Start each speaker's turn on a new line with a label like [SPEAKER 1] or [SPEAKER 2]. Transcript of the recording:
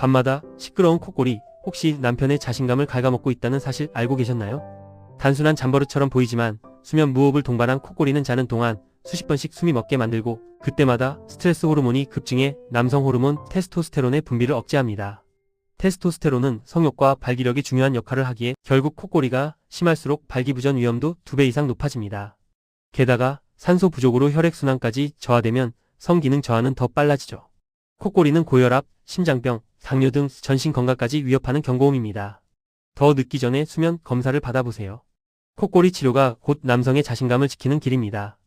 [SPEAKER 1] 밤마다 시끄러운 콧골이 혹시 남편의 자신감을 갉아먹고 있다는 사실 알고 계셨나요? 단순한 잠버릇처럼 보이지만 수면 무호흡을 동반한 콧골이는 자는 동안 수십 번씩 숨이 멎게 만들고 그때마다 스트레스 호르몬이 급증해 남성 호르몬 테스토스테론의 분비를 억제합니다. 테스토스테론은 성욕과 발기력이 중요한 역할을 하기에 결국 콧골이가 심할수록 발기부전 위험도 2배 이상 높아집니다. 게다가 산소 부족으로 혈액순환까지 저하되면 성기능 저하는 더 빨라지죠. 콧골이는 고혈압, 심장병, 당뇨 등 전신 건강까지 위협하는 경고음입니다. 더 늦기 전에 수면 검사를 받아보세요. 콧골이 치료가 곧 남성의 자신감을 지키는 길입니다.